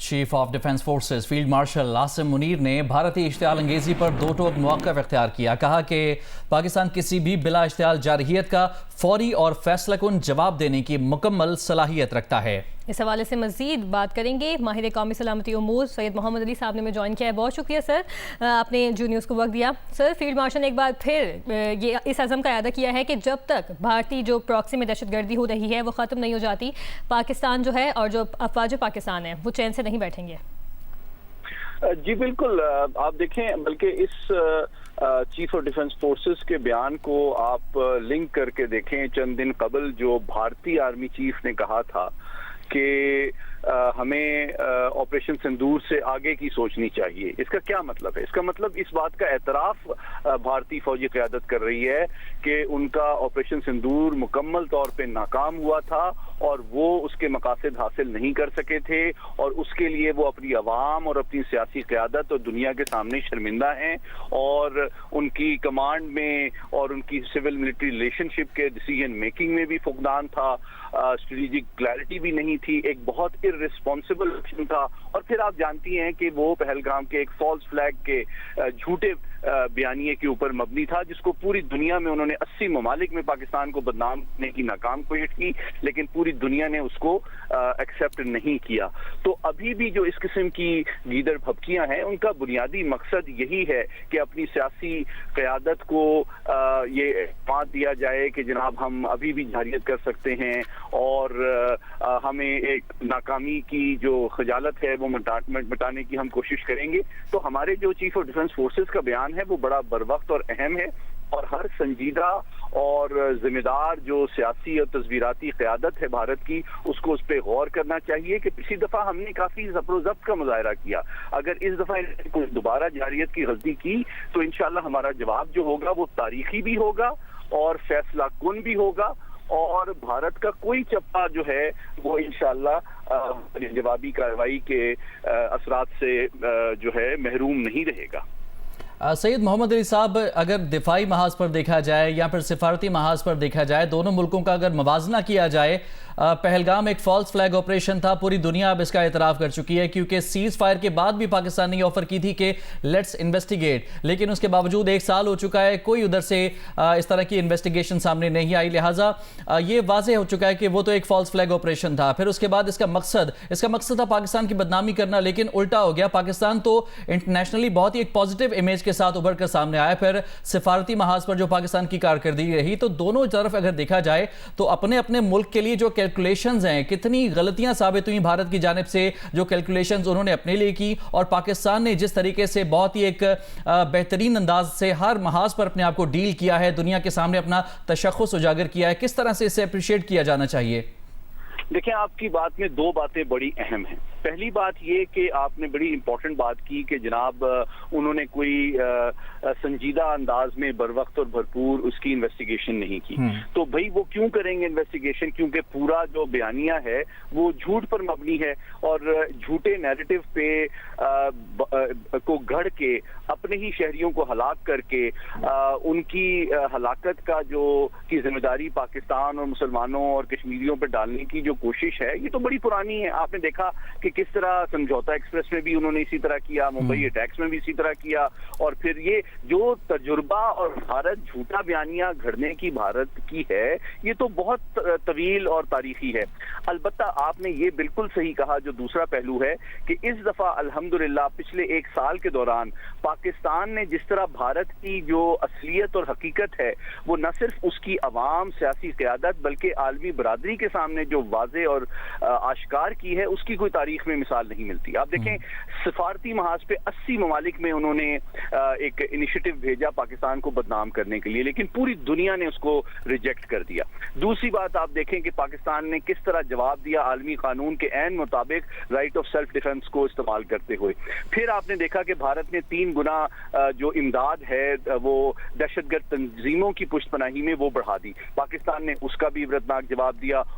Chief of defence forces field marshal Asim Munir نے بھارتی اشتعال انگیزی پر دو ٹوک موقف اختیار کیا. کہا کہ پاکستان کسی بھی بلا اشتعال جارحیت کا فوری اور فیصلہ کن جواب دینے کی مکمل صلاحیت رکھتا ہے. اس حوالے سے مزید بات کریں گے. ماہر قومی سلامتی امور سید محمد علی صاحب نے ہمیں جوائن کیا ہے. بہت شکریہ سر، آپ نے جو نیوز کو وقت دیا. سر، فیلڈ مارشل نے ایک بار پھر یہ اس عزم کا اعادہ کیا ہے کہ جب تک بھارتی جو پراکسی میں دہشت گردی ہو رہی ہے وہ ختم نہیں ہو جاتی، پاکستان جو ہے اور جو افواج پاکستان ہیں وہ چین سے نہیں بیٹھیں گے. جی بالکل، آپ دیکھیں، بلکہ اس چیف آف ڈیفنس فورسز کے بیان کو آپ لنک کر کے دیکھیں. چند دن قبل جو بھارتی آرمی چیف نے کہا تھا کہ ہمیں آپریشن سندور سے آگے کی سوچنی چاہیے، اس کا کیا مطلب ہے؟ اس کا مطلب اس بات کا اعتراف بھارتی فوجی قیادت کر رہی ہے کہ ان کا آپریشن سندور مکمل طور پہ ناکام ہوا تھا اور وہ اس کے مقاصد حاصل نہیں کر سکے تھے، اور اس کے لیے وہ اپنی عوام اور اپنی سیاسی قیادت اور دنیا کے سامنے شرمندہ ہیں، اور ان کی کمانڈ میں اور ان کی سول ملٹری ریلیشن شپ کے ڈیسیجن میکنگ میں بھی فقدان تھا، اسٹریٹجک کلیئرٹی بھی نہیں تھی، ایک بہت ارسپانسبل ایکشن تھا. اور پھر آپ جانتی ہیں کہ وہ پہلگام کے ایک فالس فلیگ کے جھوٹے بیانیے کے اوپر مبنی تھا، جس کو پوری دنیا میں انہوں نے 80 ممالک میں پاکستان کو بدنام کرنے کی ناکام کوشش کی، لیکن پوری دنیا نے اس کو ایکسیپٹ نہیں کیا. تو ابھی بھی جو اس قسم کی گیدڑ بھبکیاں ہیں، ان کا بنیادی مقصد یہی ہے کہ اپنی سیاسی قیادت کو یہ اعتماد دیا جائے کہ جناب ہم ابھی بھی جارحیت کر سکتے ہیں، اور ہمیں ایک ناکامی کی جو خجالت ہے وہ مٹانے کی ہم کوشش کریں گے. تو ہمارے جو چیف آف ڈیفنس فورسز کا بیان ہے وہ بڑا بروقت اور اہم ہے، اور ہر سنجیدہ اور ذمہ دار جو سیاسی اور تصویراتی قیادت ہے بھارت کی، اس کو اس پہ غور کرنا چاہیے کہ پچھلی دفعہ ہم نے کافی زبر و ضبط کا مظاہرہ کیا. اگر اس دفعہ کوئی دوبارہ جارحیت کی غلطی کی تو انشاءاللہ ہمارا جواب جو ہوگا وہ تاریخی بھی ہوگا اور فیصلہ کن بھی ہوگا، اور بھارت کا کوئی چپا جو ہے وہ انشاءاللہ جوابی کارروائی کے اثرات سے جو ہے محروم نہیں رہے گا. سید محمد علی صاحب، اگر دفاعی محاذ پر دیکھا جائے یا پھر سفارتی محاذ پر دیکھا جائے، دونوں ملکوں کا اگر موازنہ کیا جائے، پہلگام ایک فالس فلیگ آپریشن تھا، پوری دنیا اب اس کا اعتراف کر چکی ہے، کیونکہ سیز فائر کے بعد بھی پاکستان نے یہ آفر کی تھی کہ لیٹس انویسٹیگیٹ، لیکن اس کے باوجود 1 سال ہو چکا ہے، کوئی ادھر سے اس طرح کی انویسٹیگیشن سامنے نہیں آئی. لہٰذا یہ واضح ہو چکا ہے کہ وہ تو ایک فالس فلیگ آپریشن تھا. پھر اس کے بعد اس کا مقصد تھا پاکستان کی بدنامی کرنا، لیکن الٹا ہو گیا. پاکستان تو انٹرنیشنلی بہت ہی ایک پازیٹیو امیج کے ساتھ ابھر کر سامنے آیا. پھر سفارتی محاذ پر جو پاکستان کی کارکردگی رہی، تو دونوں طرف اگر دیکھا جائے تو اپنے اپنے ملک کے لیے جو کیلکولیشنز ہیں، کتنی غلطیاں ثابت ہوئیں بھارت کی جانب سے، جو کیلکولیشنز انہوں نے اپنے لیے کی، اور پاکستان نے جس طریقے سے بہت ہی ایک بہترین انداز سے ہر محاذ پر اپنے آپ کو ڈیل کیا ہے، دنیا کے سامنے اپنا تشخص اجاگر کیا ہے. کس طرح سے اسے اپریشیٹ کیا جانا چاہیے؟ دیکھیں، آپ کی بات میں 2 باتیں بڑی اہم ہیں. پہلی بات یہ کہ آپ نے بڑی امپورٹنٹ بات کی کہ جناب انہوں نے کوئی سنجیدہ انداز میں بروقت اور بھرپور اس کی انویسٹیگیشن نہیں کی. تو بھئی وہ کیوں کریں گے انویسٹیگیشن؟ کیونکہ پورا جو بیانیہ ہے وہ جھوٹ پر مبنی ہے، اور جھوٹے نیریٹو پہ کو گھڑ کے اپنے ہی شہریوں کو ہلاک کر کے ان کی ہلاکت کا کی ذمہ داری پاکستان اور مسلمانوں اور کشمیریوں پہ ڈالنے کی جو کوشش ہے، یہ تو بڑی پرانی ہے. آپ نے دیکھا کہ کس طرح سمجھوتا ایکسپریس میں بھی انہوں نے اسی طرح کیا، ممبئی اٹیکس میں بھی اسی طرح کیا، اور پھر یہ جو تجربہ اور بھارت جھوٹا بیانیہ گھڑنے کی بھارت کی ہے، یہ تو بہت طویل اور تاریخی ہے. البتہ آپ نے یہ بالکل صحیح کہا، جو دوسرا پہلو ہے کہ اس دفعہ الحمدللہ پچھلے 1 سال کے دوران پاکستان نے جس طرح بھارت کی جو اصلیت اور حقیقت ہے وہ نہ صرف اس کی عوام، سیاسی قیادت، بلکہ عالمی برادری کے سامنے جو واضح اور آشکار کی ہے، اس کی کوئی تاریخ میں مثال نہیں ملتی. آپ دیکھیں، سفارتی محاذ پہ 80 ممالک میں انہوں نے ایک انیشیٹو بھیجا پاکستان کو بدنام کرنے کے لیے، لیکن پوری دنیا نے اس کو ریجیکٹ کر دیا. دوسری بات آپ دیکھیں کہ پاکستان نے کس طرح جواب دیا عالمی قانون کے عین مطابق رائٹ آف سیلف ڈیفنس کو استعمال کرتے ہوئے. پھر آپ نے دیکھا کہ بھارت نے 3 گنا جو امداد ہے وہ دہشت گرد تنظیموں کی پشت پناہی میں وہ بڑھا دی. پاکستان نے اس کا بھی عبرتناک جواب دیا،